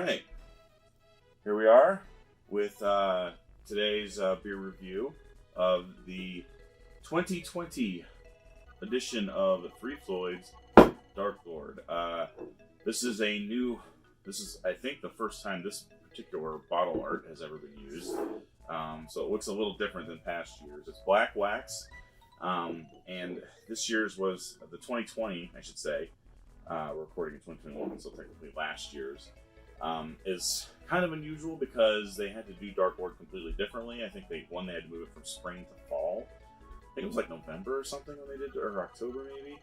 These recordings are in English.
right, here we are with today's beer review of the 2020 edition of Three Floyds Dark Lord. This is, I think, the first time this particular bottle art has ever been used. So it looks a little different than past years. It's black wax, and this year's was the 2020, I should say. We're recording in 2021, so technically last year's. Is kind of unusual because they had to do Dark Lord completely differently. I think they had to move it from spring to fall. I think it was like November or something when they did, or October maybe,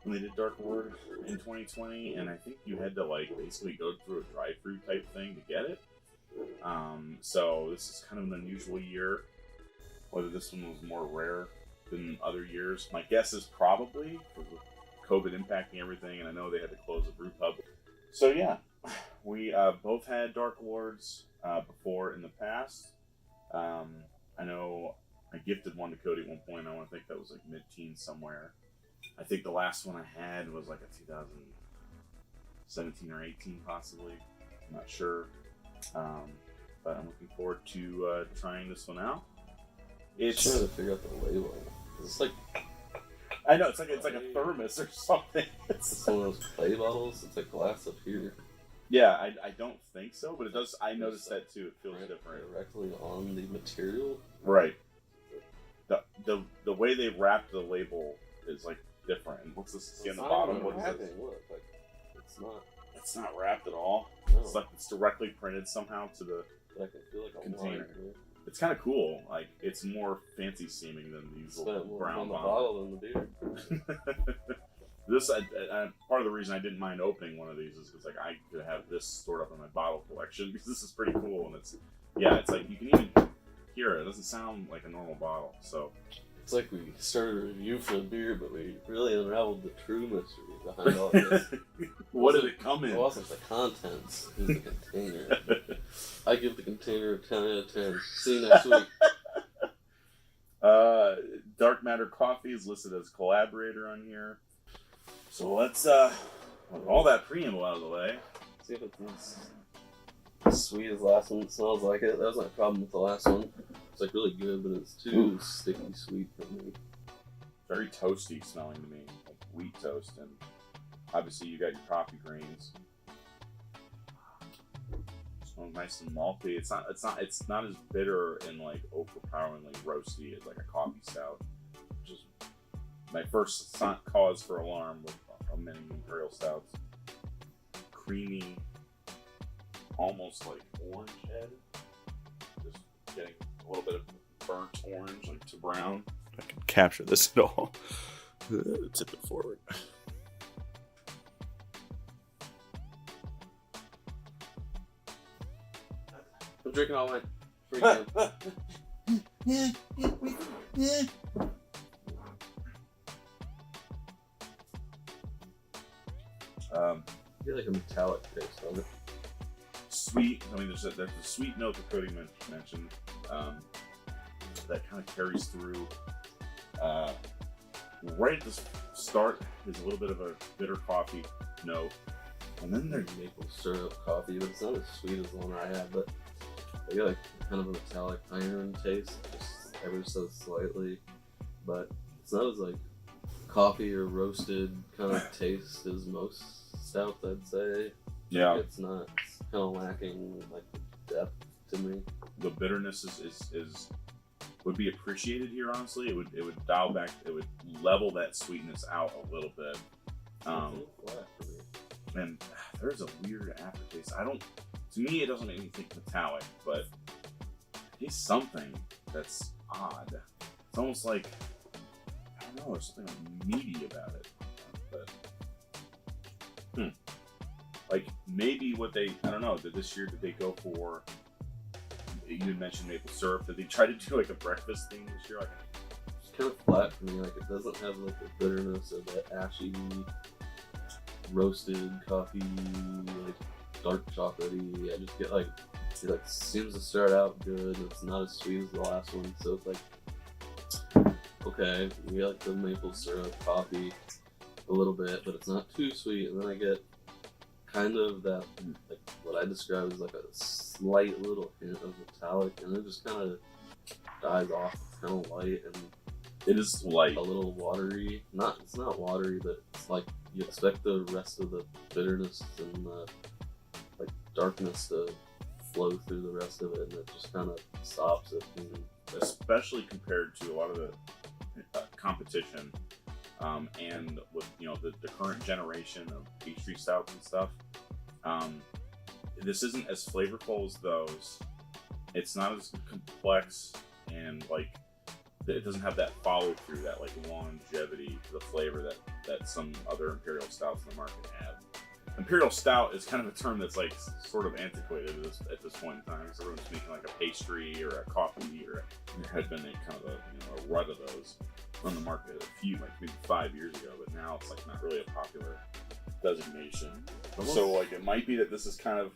when they did Dark Lord in 2020. And I think you had to like basically go through a drive-through type thing to get it. So this is kind of an unusual year. Whether this one was more rare than other years, my guess is probably with COVID impacting everything, and I know they had to close the brew pub. So yeah, we both had Dark Lords before in the past. I know I gifted one to Cody at one point. I want to think that was like mid-teens somewhere. I think the last one I had was like a 2017 or 18 possibly. I'm not sure. But I'm looking forward to trying this one out. It's I'm trying to figure out the label. It's like, I know it's like a thermos or something. It's one of those play bottles. It's like glass up here. Yeah, I don't think so, but it does. I noticed that too. It feels different. Directly on the material. Right. The way they wrapped the label is like different. And what's this on the bottom? What is this? Look, like, it's not. It's not wrapped at all. No. It's like it's directly printed somehow to the But I can feel like a container. wine, It's kind of cool. Like it's more fancy seeming than the usual spent more brown on the bottle. bottle than the beer. This part of the reason I didn't mind opening one of these is because like I could have this stored up in my bottle collection because this is pretty cool and it's like you can even hear it. It doesn't sound like a normal bottle. So It's like we started a review for the beer, but we really unraveled the true mystery behind all this. What did it come in? It wasn't the contents, it was the container. I give the container a 10 out of 10. See you next week. Dark Matter Coffee is listed as collaborator on here. So let's, with all that preamble out of the way, See if it's as sweet as the last one. It smells like it. That was my problem with the last one. It's like really good, but it's too sticky sweet for me. very toasty smelling to me, like wheat toast, and obviously you got your coffee grains. Smells nice and malty. It's not as bitter and like overpoweringly roasty as like a coffee stout, which is my first cause for alarm with many imperial stouts. Creamy, almost like orange head. Just getting a little bit of burnt orange, like to brown. I can capture this at all. Tip it forward. I'm drinking all mine. Freaking. I feel like a metallic taste on it. Sweet. I mean, there's a sweet note that Cody mentioned that kind of carries through. Right at the start is a little bit of a bitter coffee note, and then there's Maple syrup coffee, but it's not as sweet as the one I had. But I get like kind of a metallic iron taste, just ever so slightly. But it's not as like coffee or roasted kind of taste as most stouts, I'd say. yeah. Like it's not. It's kind of lacking like depth to me. The bitterness is would be appreciated here. Honestly, it would dial back. It would level that sweetness out a little bit. It's a little flat for me. And there's a weird aftertaste. To me, it doesn't make me think metallic, but it's something that's odd. It's almost like, I don't know, there's something like meaty about it. But, like maybe I don't know, did they go for, you had mentioned maple syrup, did they try to do like a breakfast thing this year? Like, It's kind of flat for me. Like it doesn't have like the bitterness of that ashy, roasted coffee, like dark chocolatey. I just get like it like seems to start out good. It's not as sweet as the last one, so it's like okay, we like the maple syrup coffee a little bit, but it's not too sweet. And then I get kind of that, like what I describe as like a slight little hint of metallic, and it just kind of dies off. It's kind of light and It is light. a little watery. It's not watery, but it's like you expect the rest of the bitterness and the like darkness to flow through the rest of it, and it just kind of stops it. And Especially compared to a lot of the competition, and with the current generation of pastry stouts and stuff. This isn't as flavorful as those. It's not as complex, and like it doesn't have that follow through, that like longevity to the flavor that some other imperial stouts in the market have. Imperial stout is kind of a term that's like sort of antiquated at this point in time, because everyone's making like a pastry or a coffee, or there had been a kind of a rut of those on the market like maybe 5 years ago, but now it's like not really a popular designation. So like it might be that this is kind of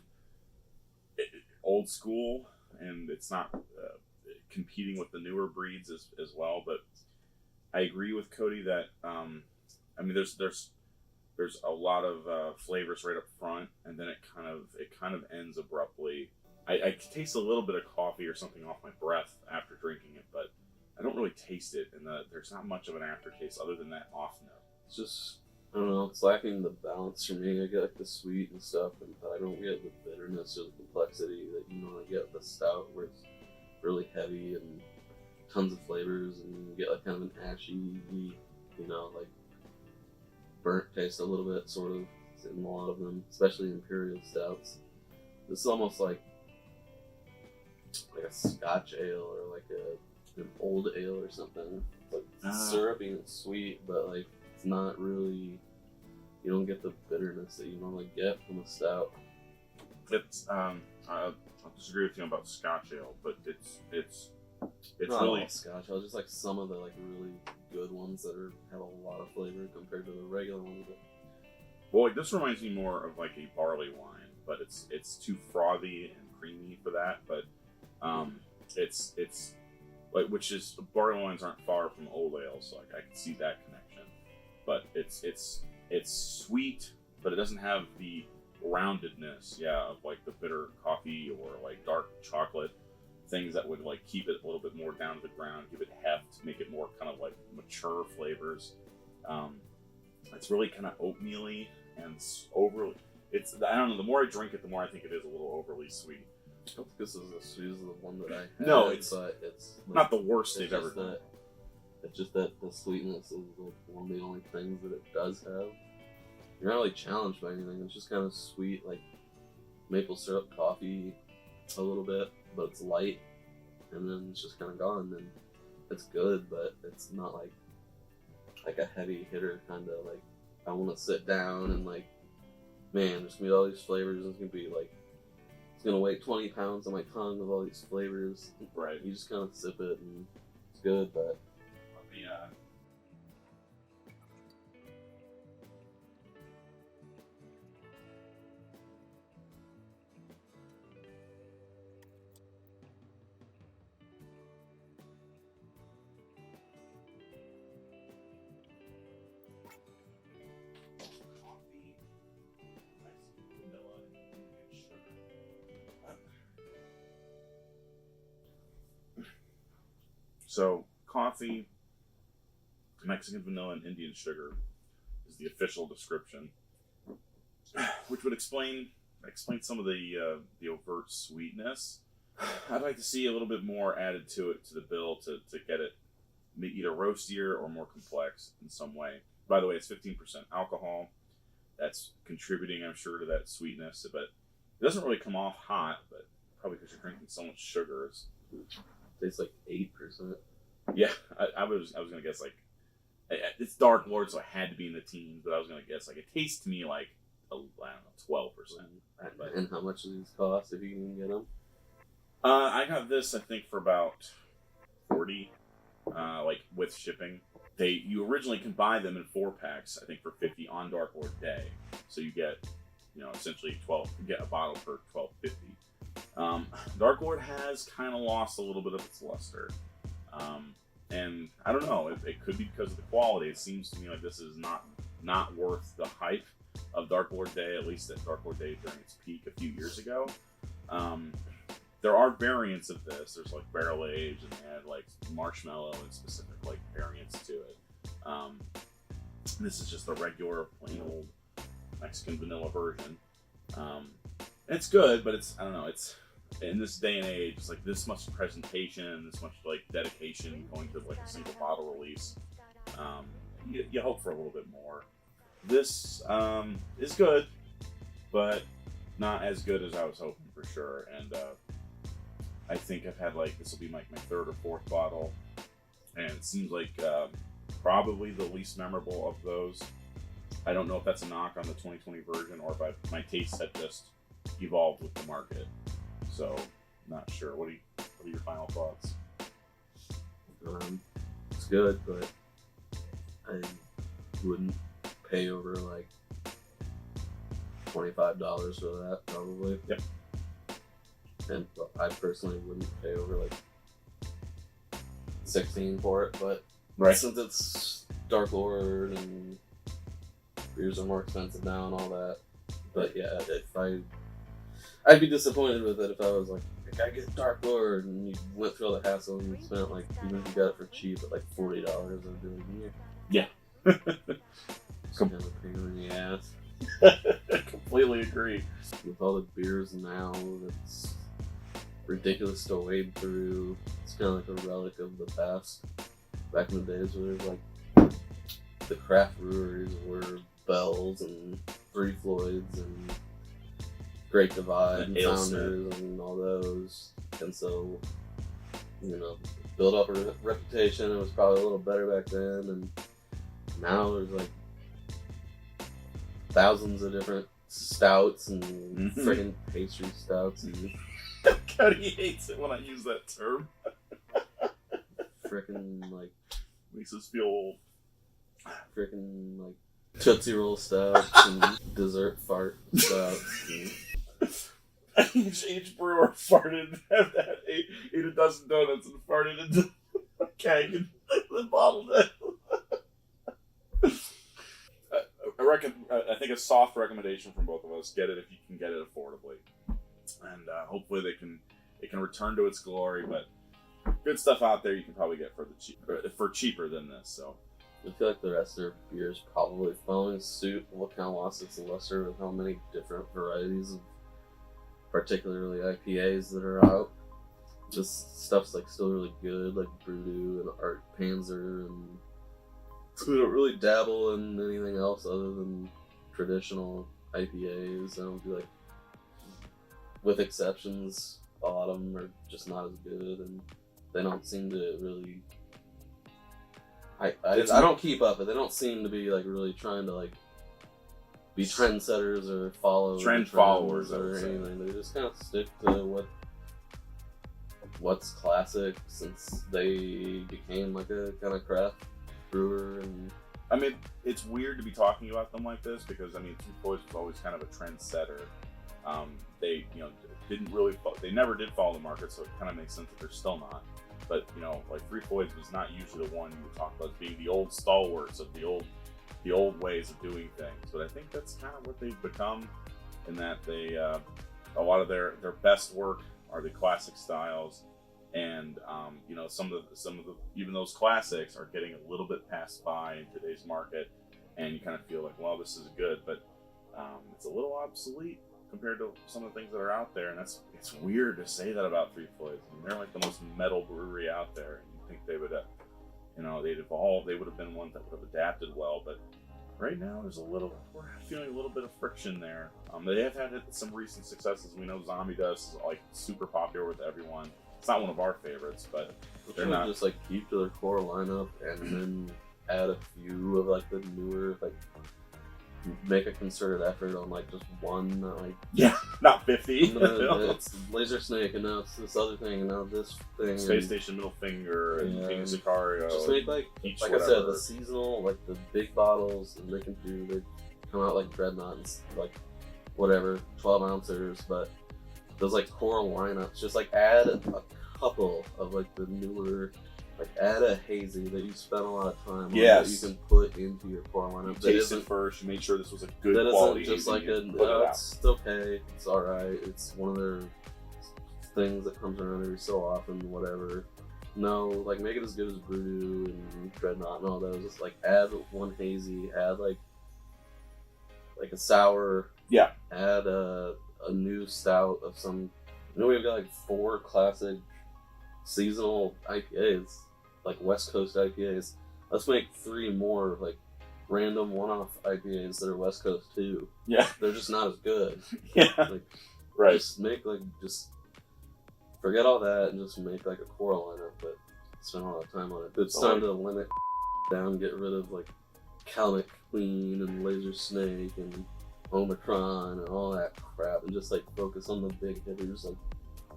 old school, and it's not competing with the newer breeds as well. But I agree with Cody that I mean there's a lot of flavors right up front, and then it kind of ends abruptly. I taste a little bit of coffee or something off my breath after drinking it, but I don't really taste it, and there's not much of an aftertaste other than that off note. it's just, I don't know, it's lacking the balance for me. I get like the sweet and stuff, but I don't get the bitterness or the complexity that I get with the stout, where it's really heavy and tons of flavors, and you get like kind of an ashy, like burnt taste a little bit, sort of, in a lot of them, especially imperial stouts. This is almost like a Scotch ale, or like an old ale or something. It's like syrupy and sweet, but like it's not really. You don't get the bitterness that you normally get from a stout. It's I'll disagree with you about Scotch ale, but it's not really all Scotch ale, just like some of the like really good ones that have a lot of flavor compared to the regular ones. well. Like, this reminds me more of like a barley wine, but it's too frothy and creamy for that. But it's like, which is, barley wines aren't far from old ales, so like I can see that connection. But it's sweet, but it doesn't have the roundedness, of like the bitter coffee or like dark chocolate, things that would like keep it a little bit more down to the ground, give it heft, make it more kind of like mature flavors. It's really kind of oatmeal-y and overly. I don't know. The more I drink it, the more I think it is a little overly sweet. I don't think this is as sweet as the one that I had. No, it's like, not the worst they've ever done. It's just that the sweetness is like one of the only things that it does have. You're not really challenged by anything. It's just kind of sweet, like maple syrup coffee a little bit, but it's light, and then it's just kind of gone. And it's good, but it's not like a heavy hitter kind of like. I want to sit down and like, man, there's gonna be all these flavors. It's gonna be like, it's gonna weigh 20 pounds on my tongue with all these flavors. Right. You just kind of sip it, and it's good, but So, coffee, Mexican vanilla, and Indian sugar is the official description, which would explain some of the overt sweetness. I'd like to see a little bit more added to the bill to get it either roastier or more complex in some way. By the way, it's 15% alcohol. That's contributing, I'm sure, to that sweetness, but it doesn't really come off hot, but probably because you're drinking so much sugars. tastes like 8%. Yeah, I was gonna guess like, it's Dark Lord, so it had to be in the teens, but I was gonna guess like, it tastes to me like, I don't know, 12%. And how much do these cost if you can get them? I got this, I think, for about $40, like with shipping. You originally can buy them in 4-packs, I think, for $50 on Dark Lord Day. So you get, essentially 12. You get a bottle for $12.50. Dark Lord has kind of lost a little bit of its luster, and I don't know. It could be because of the quality. It seems to me like this is not worth the hype. Dark Lord Day, at least at Dark Lord Day during its peak a few years ago. There are variants of this. There's like barrel aged, and they add like marshmallow and specific like variants to it. This is just the regular plain old Mexican vanilla version. It's good, but it's, I don't know, it's in this day and age, it's like this much presentation, this much like dedication going to like a single bottle release. You hope for a little bit more. This is good, but not as good as I was hoping for sure. And I think I've had like, this will be like my third or fourth bottle, and it seems like probably the least memorable of those. I don't know if that's a knock on the 2020 version or if my tastes have just evolved with the market. So, not sure. What are your final thoughts? It's good, but I wouldn't pay over like $25 for that, probably. Yep. And I personally wouldn't pay over like $16 for it, but right, since it's Dark Lord and beers are more expensive now and all that. But yeah, I'd be disappointed with it if I was like, I gotta get Dark Lord, and you went through all the hassle and you spent like, even if you got it for cheap at like $40, I'd be like, yeah. It's kind of a pain in the ass. Completely agree. With all the beers now, it's ridiculous to wade through. It's kind of like a relic of the past. Back in the days where there's like the craft breweries were Bell's and Three Floyds and Great Divide and Founders and all those. And so, you know, build up a reputation. It was probably a little better back then, and now there's like thousands of different stouts and friggin' pastry stouts and Cody hates it when I use that term. frickin' like Makes us feel old. Frickin' like Tootsie Roll stouts and dessert fart stouts. Each brewer farted, ate a dozen donuts and farted into a keg and then bottled it. I think a soft recommendation from both of us: get it if you can get it affordably, and hopefully it can return to its glory. But good stuff out there you can probably get for cheaper than this. So I feel like the rest of their beers probably following suit. What kind of lost its luster with how many different varieties of particularly IPAs that are out. Just stuff's like still really good, like Brewdoo and Art Panzer, and we don't really dabble in anything else other than traditional IPAs. I don't do like, with exceptions, a lot of them are just not as good, and they don't seem to really. I don't keep up, but they don't seem to be like really trying to like be trendsetters or follow trend followers or anything. They just kind of stick to what's classic since they became like a kind of craft brewer. And I mean, it's weird to be talking about them like this because I mean, Three Floyds was always kind of a trendsetter. They they never did follow the market, so it kind of makes sense that they're still not. But you know, like Three Floyds was not usually the one you would talk about as being the old stalwarts of the old ways of doing things. But I think that's kind of what they've become, in that they a lot of their best work are the classic styles, and you know, some of the even those classics are getting a little bit passed by in today's market, and you kind of feel like, well, this is good, but it's a little obsolete compared to some of the things that are out there. And it's weird to say that about Three Floyds. I mean, they're like the most metal brewery out there, and you think they would they'd evolve, they would have been one that would have adapted well, but right now we're feeling a little bit of friction there. They have had some recent successes. We know Zombie Dust is like super popular with everyone. It's not one of our favorites, but they're not just like keep to their core lineup and then add a few of like the newer, like make a concerted effort on like just one, not 50. It's Laser Snake, and now it's this other thing, and now this thing. Space Station Middle Finger and King of Sicario. Just make like I said, the seasonal, like the big bottles, and they come out like Dreadnought and like whatever 12 ounces, but those like core lineups, just like add a couple of like the newer Like add a hazy that you spent a lot of time on Yes. that you can put into your core lineup. You taste it first. You made sure this was a good that quality. That isn't just like it's okay, it's alright, it's one of their things that comes around every so often, whatever. No, like make it as good as Voodoo and Dreadnought and all those. Just like add one hazy, add like a sour. Yeah. Add a new stout of some. You know, we've got like 4 classic seasonal IPAs, like West Coast IPAs. Let's make 3 more like random one-off IPAs that are West Coast too. Yeah. They're just not as good. Yeah. Like, right. Just forget all that and just make like a core lineup, but spend a lot of time on it. It's time to limit down, get rid of like Calmic Queen and Laser Snake and Omicron and all that crap, and just like focus on the big hitters. Like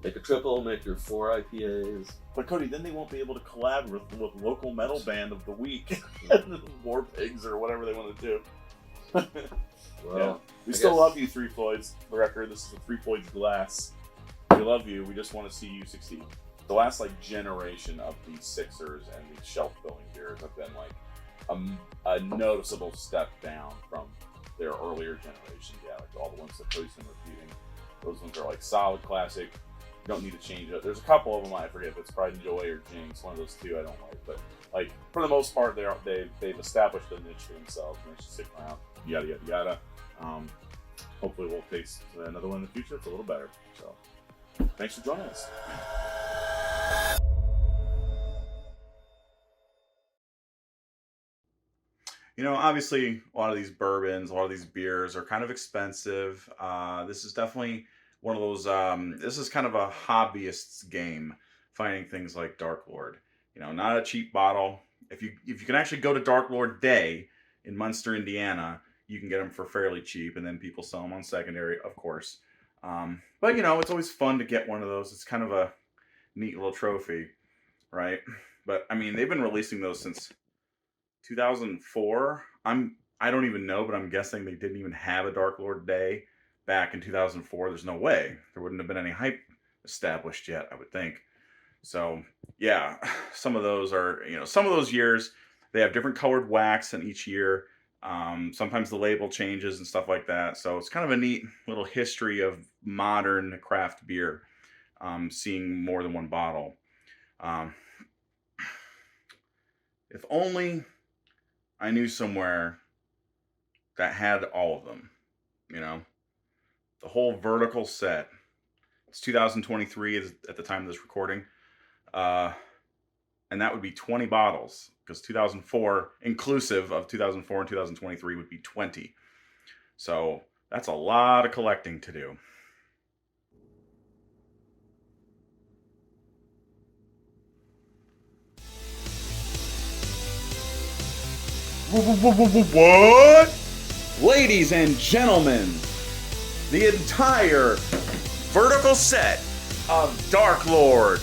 make a triple, make your 4 IPAs. But Cody, then they won't be able to collab with local metal band of the week, War Pigs or whatever they want to do. Well, yeah. We still love you, Three Floyds. For the record, this is a Three Floyds glass. We love you. We just want to see you succeed. The last like generation of these Sixers and these shelf-filling beers have been like a noticeable step down from their earlier generations. Yeah, like all the ones that Cody's been repeating. Those ones are like solid classic. You don't need to change it. There's a couple of them I forget if it's Pride and Joy or Jinx. One of those 2 I don't like, but like for the most part, they've established a niche for themselves and they should stick around. Yada yada yada. Hopefully, we'll taste another one in the future. It's a little better. So, thanks for joining us. You know, obviously, a lot of these bourbons, a lot of these beers are kind of expensive. This is definitely one of those. This is kind of a hobbyist's game, finding things like Dark Lord. You know, not a cheap bottle. If you can actually go to Dark Lord Day in Munster, Indiana, you can get them for fairly cheap, and then people sell them on secondary, of course. But you know, it's always fun to get one of those. It's kind of a neat little trophy, right? But I mean, they've been releasing those since 2004. I don't even know, but I'm guessing they didn't even have a Dark Lord Day back in 2004. There's no way. There wouldn't have been any hype established yet, I would think. So, yeah, some of those are, you know, some of those years, they have different colored wax in each year. Sometimes the label changes and stuff like that. So it's kind of a neat little history of modern craft beer, seeing more than one bottle. If only I knew somewhere that had all of them, you know, the whole vertical set. It's 2023 at the time of this recording. And that would be 20 bottles, because 2004, inclusive of 2004 and 2023, would be 20. So that's a lot of collecting to do. What? Ladies and gentlemen, the entire vertical set of Dark Lord.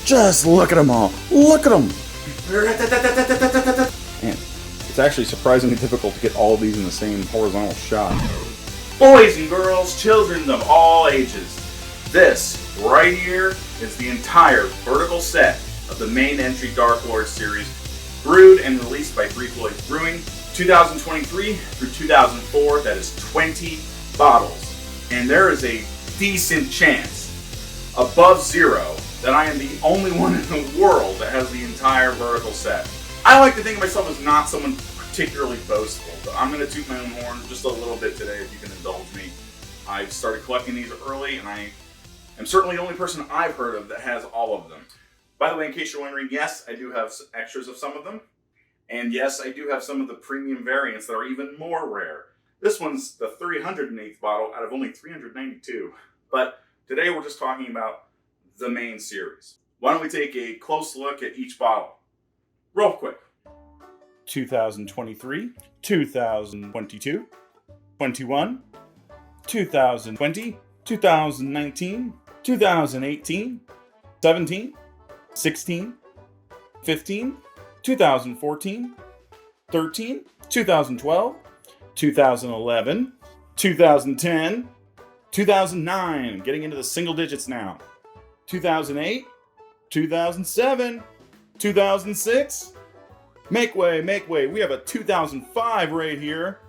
Just look at them all. Look at them. Man, it's actually surprisingly difficult to get all of these in the same horizontal shot. Boys and girls, children of all ages, this right here is the entire vertical set of the main entry Dark Lord series, brewed and released by Three Floyds Brewing, 2023 through 2004. That is 20 bottles. And there is a decent chance, above zero, that I am the only one in the world that has the entire vertical set. I like to think of myself as not someone particularly boastful, but I'm going to toot my own horn just a little bit today, if you can indulge me. I started collecting these early, and I am certainly the only person I've heard of that has all of them. By the way, in case you're wondering, yes, I do have extras of some of them. And yes, I do have some of the premium variants that are even more rare. This one's the 308th bottle out of only 392. But today we're just talking about the main series. Why don't we take a close look at each bottle? Real quick. 2023, 2022, 21, 2020, 2019, 2018, 17, 16, 15, 2014, 13, 2012, 2011, 2010, 2009, getting into the single digits now, 2008, 2007, 2006. Make way, make way. We have a 2005 right here.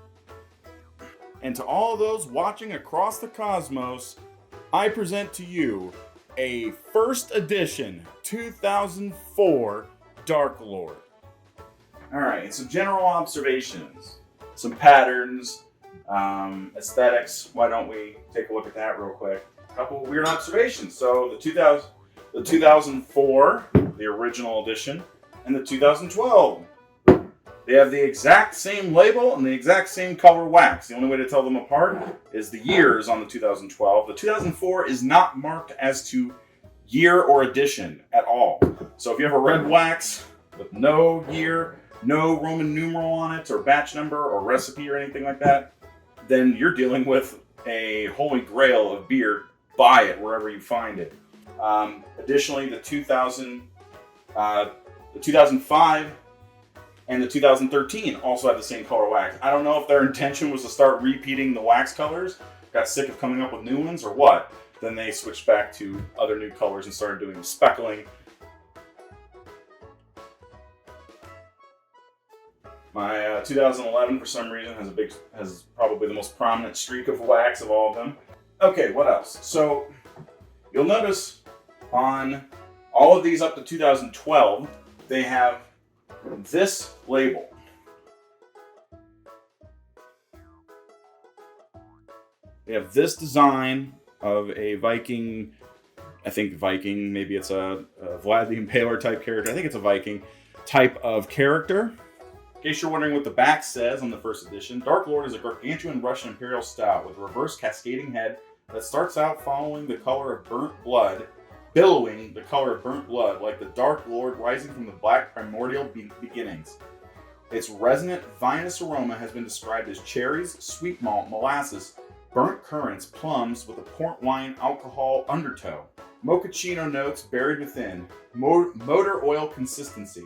And to all those watching across the cosmos, I present to you a first edition 2004 Dark Lord. Alright, some general observations, some patterns, aesthetics. Why don't we take a look at that real quick? A couple of weird observations. So the 2004, the original edition, and the 2012. They have the exact same label and the exact same color wax. The only way to tell them apart is the years on the 2012. The 2004 is not marked as to year or edition at all. So if you have a red wax with no year, no Roman numeral on it, or batch number, or recipe, or anything like that, then you're dealing with a holy grail of beer. Buy it wherever you find it. Additionally, the 2005 and the 2013 also have the same color wax. I don't know if their intention was to start repeating the wax colors, got sick of coming up with new ones, or what. Then they switched back to other new colors and started doing speckling. My 2011, for some reason, has probably the most prominent streak of wax of all of them. Okay, what else? So you'll notice on all of these up to 2012, they have this label. They have this design of a Viking, I think Viking, maybe it's a Vlad the Impaler type character. I think it's a Viking type of character. In case you're wondering what the back says on the first edition, Dark Lord is a gargantuan Russian Imperial Stout with a reverse cascading head that starts out following the color of burnt blood, billowing the color of burnt blood, like the Dark Lord rising from the black primordial beginnings. Its resonant vinous aroma has been described as cherries, sweet malt, molasses, burnt currants, plums with a port wine alcohol undertow, mochaccino notes buried within, motor oil consistency,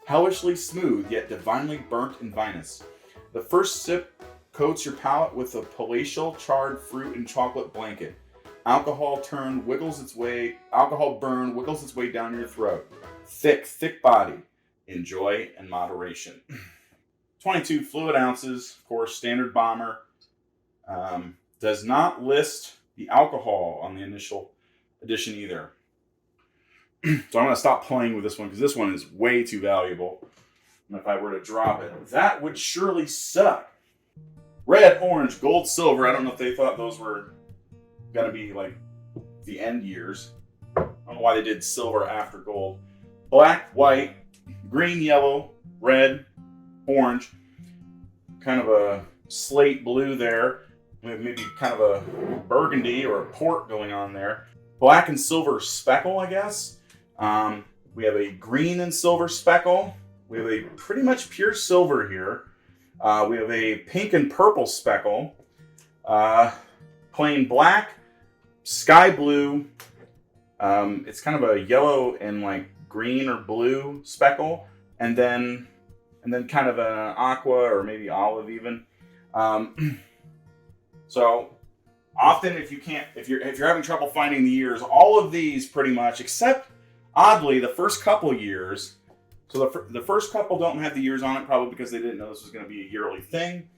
hellishly smooth yet divinely burnt and vinous. The first sip coats your palate with a palatial charred fruit and chocolate blanket. Alcohol wiggles its way down your throat. Thick body. Enjoy in moderation. 22 fluid ounces, of course, standard bomber. Does not list the alcohol on the initial edition either. So I'm going to stop playing with this one because this one is way too valuable. And if I were to drop it, that would surely suck. Red, orange, gold, silver. I don't know if they thought those were going to be like the end years. I don't know why they did silver after gold. Black, white, green, yellow, red, orange. Kind of a slate blue there. Maybe kind of a burgundy or a port going on there. Black and silver speckle, I guess. We have a green and silver speckle. We have a pretty much pure silver here. We have a pink and purple speckle. Plain black, sky blue. It's kind of a yellow and like green or blue speckle, and then kind of an aqua or maybe olive even. So often if you're having trouble finding the years, all of these pretty much, except oddly the first couple years. So the first couple don't have the years on it, probably because they didn't know this was going to be a yearly thing.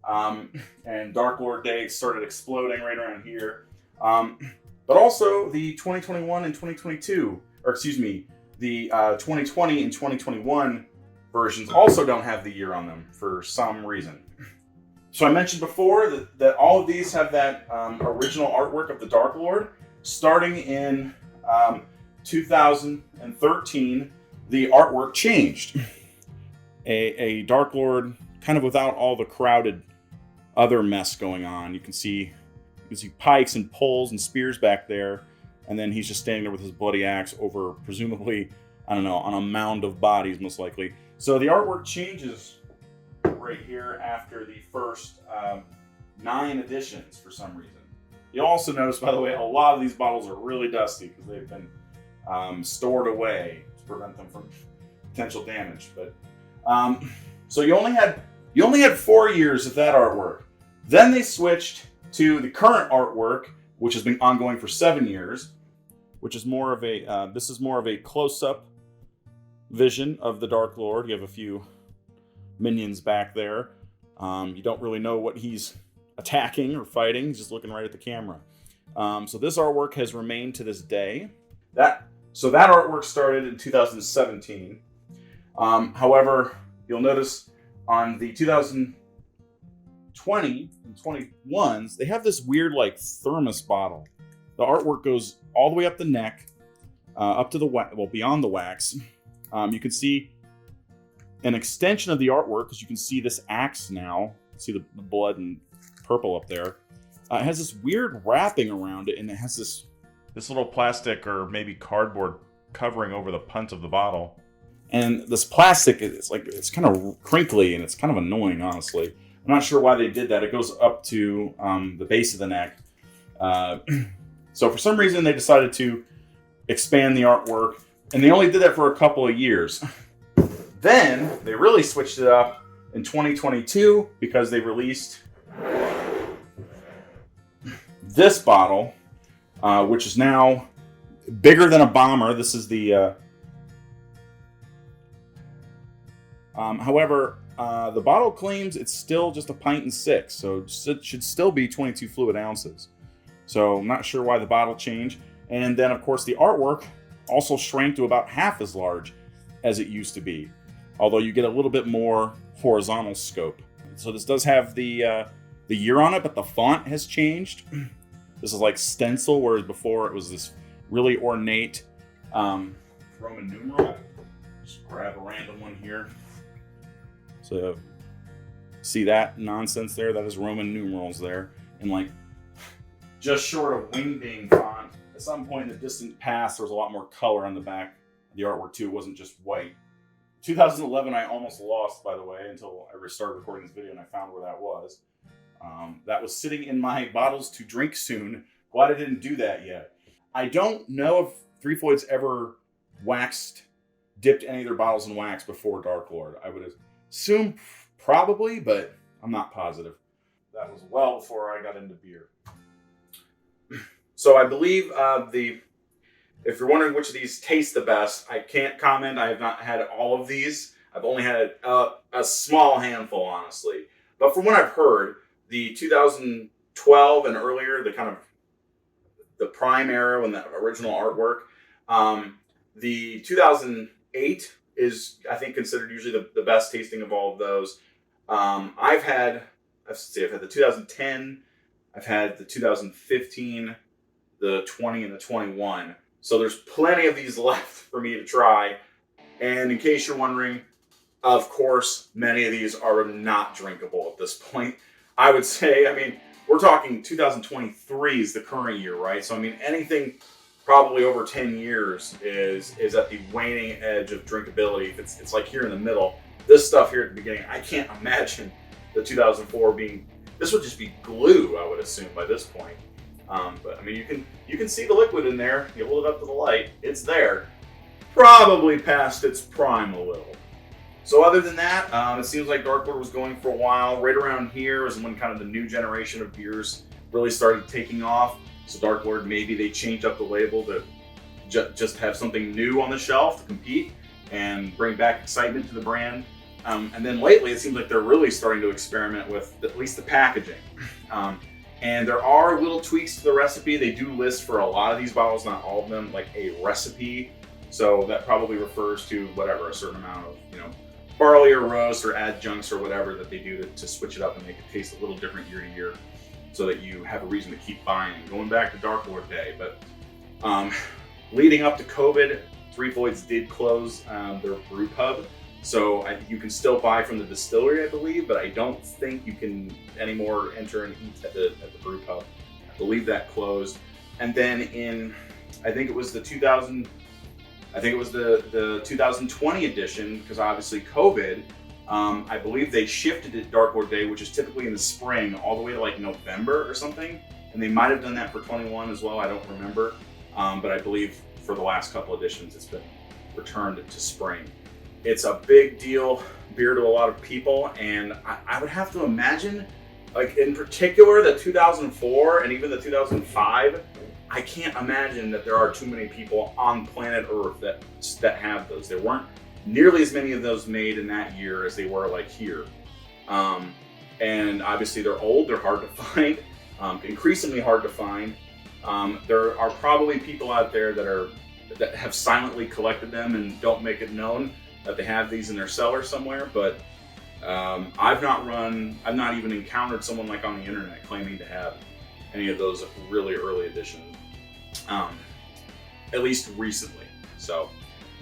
And Dark Lord Day started exploding right around here. But also the 2021 and 2022, or excuse me, the 2020 and 2021 versions also don't have the year on them for some reason. So I mentioned before that all of these have that original artwork of the Dark Lord. Starting in 2013, the artwork changed. A Dark Lord kind of without all the crowded other mess going on. You can see pikes and poles and spears back there, and then he's just standing there with his bloody axe over, presumably, I don't know, on a mound of bodies, most likely. So the artwork changes right here after the first 9 editions for some reason. You'll also notice, by the way, a lot of these bottles are really dusty because they've been stored away to prevent them from potential damage. But so you only had 4 years of that artwork. Then they switched to the current artwork, which has been ongoing for 7 years. which is more of a this is more of a close-up vision of the Dark Lord. You have a few minions back there. You don't really know what he's attacking or fighting. He's just looking right at the camera. So this artwork has remained to this day. So that artwork started in 2017. However, you'll notice on the 2020 and 21s, they have this weird like thermos bottle. The artwork goes all the way up the neck, up to the beyond the wax. You can see an extension of the artwork because you can see this axe now. See the blood and purple up there. It has this weird wrapping around it, and it has this little plastic or maybe cardboard covering over the punt of the bottle. And this plastic is like, it's kind of crinkly and it's kind of annoying, honestly. I'm not sure why they did that. It goes up to the base of the neck. So for some reason they decided to expand the artwork, and they only did that for a couple of years. Then they really switched it up in 2022 because they released this bottle, which is now bigger than a bomber. This is the however, the bottle claims it's still just a pint and 6, so it should still be 22 fluid ounces. So I'm not sure why the bottle changed. And then, of course, the artwork also shrank to about half as large as it used to be, although you get a little bit more horizontal scope. So this does have the year on it, but the font has changed. This is like stencil, whereas before it was this really ornate Roman numeral. Just grab a random one here. So see that nonsense there? That is Roman numerals there. And like just short of wingding font. At some point in the distant past, there was a lot more color on the back of the artwork too. It wasn't just white. 2011 I almost lost, by the way, until I restarted recording this video and I found where that was. That was sitting in my bottles to drink soon. Glad I didn't do that yet. I don't know if Three Floyds ever dipped any of their bottles in wax before Dark Lord. I would assume probably, but I'm not positive. That was well before I got into beer. So I believe if you're wondering which of these taste the best, I can't comment. I have not had all of these. I've only had a small handful, honestly. But from what I've heard, the 2012 and earlier, the prime era when the original artwork, the 2008 is, I think, considered usually the best tasting of all of those. I've had the 2010, I've had the 2015, the 20, and the 21. So there's plenty of these left for me to try. And in case you're wondering, of course, many of these are not drinkable at this point. I would say, I mean, we're talking 2023 is the current year, right? So, I mean, anything probably over 10 years is at the waning edge of drinkability. It's like here in the middle. This stuff here at the beginning, I can't imagine the 2004 being, this would just be glue, I would assume, by this point. But I mean, you can see the liquid in there. You hold it up to the light, it's there. Probably past its prime a little. So other than that, it seems like Dark Lord was going for a while. Right around here is when kind of the new generation of beers really started taking off. So Dark Lord, maybe they changed up the label to just have something new on the shelf to compete and bring back excitement to the brand. And then lately, it seems like they're really starting to experiment with at least the packaging. And there are little tweaks to the recipe. They do list for a lot of these bottles, not all of them, like a recipe. So that probably refers to whatever, a certain amount of, barley or roast or adjuncts or whatever that they do to switch it up and make it taste a little different year to year so that you have a reason to keep buying. Going back to Dark Lord Day, but leading up to COVID, Three Floyds did close their brew pub. So you can still buy from the distillery, I believe, but I don't think you can anymore enter and eat at the brew pub. I believe that closed. And then I think it was the 2020 edition, because obviously COVID, I believe they shifted it Dark Lord Day, which is typically in the spring, all the way to like November or something. And they might have done that for 21 as well, I don't remember. But I believe for the last couple editions, it's been returned to spring. It's a big deal beer to a lot of people, and I would have to imagine, like in particular the 2004 and even the 2005, I can't imagine that there are too many people on planet Earth that have those. There weren't nearly as many of those made in that year as they were like here. And obviously they're old, they're hard to find, increasingly hard to find. There are probably people out there that have silently collected them and don't make it known that they have these in their cellar somewhere, but I've not even encountered someone like on the internet claiming to have any of those really early editions, at least recently. So,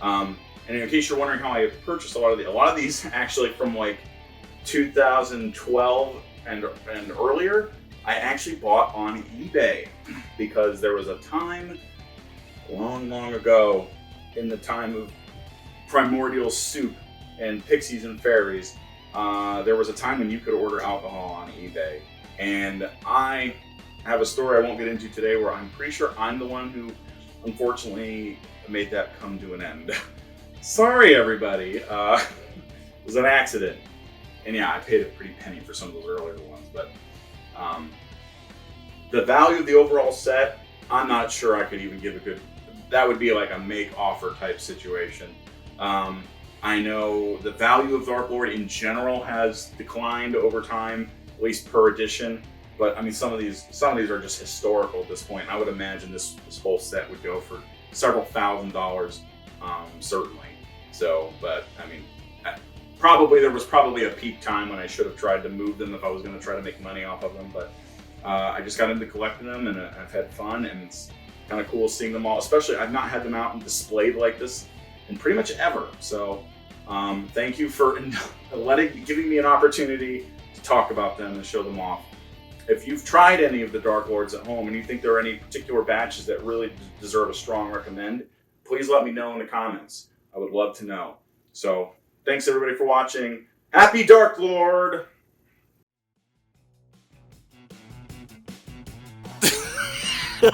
and in case you're wondering how I purchased a lot of these actually from like 2012 and earlier, I actually bought on eBay because there was a time long ago, in the time of primordial soup and pixies and fairies, there was a time when you could order alcohol on eBay. And I have a story I won't get into today where I'm pretty sure I'm the one who unfortunately made that come to an end. Sorry, everybody. It was an accident. And yeah, I paid a pretty penny for some of those earlier ones, but the value of the overall set, I'm not sure I could even give a good, that would be like a make offer type situation. I know the value of Dark Lord in general has declined over time, at least per edition. But I mean, some of these are just historical at this point. I would imagine this whole set would go for several $1,000s, certainly. So, but I mean, there was probably a peak time when I should have tried to move them if I was going to try to make money off of them. But I just got into collecting them, and I've had fun, and it's kind of cool seeing them all. Especially, I've not had them out and displayed like this in pretty much ever. So, thank you for giving me an opportunity to talk about them and show them off. If you've tried any of the Dark Lords at home and you think there are any particular batches that really deserve a strong recommend, please let me know in the comments. I would love to know. So, thanks everybody for watching. Happy Dark Lord!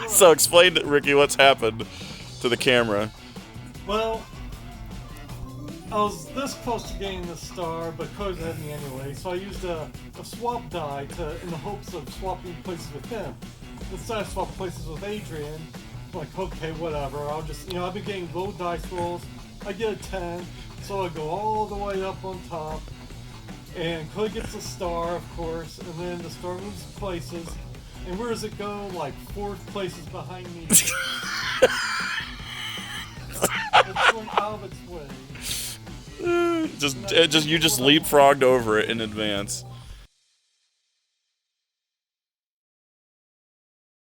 So explain, Ricky, what's happened to the camera. Well, I was this close to getting the star, but Cody's ahead of me anyway, so I used a swap die in the hopes of swapping places with him. Instead I swapped places with Adrian. I'm like, okay, whatever, I'll just, I've been getting low dice rolls. I get a 10, so I go all the way up on top, and Cody gets a star, of course, and then the star moves places, and where does it go? Like 4 places behind me. It's going out of its way. You just leapfrogged over it in advance.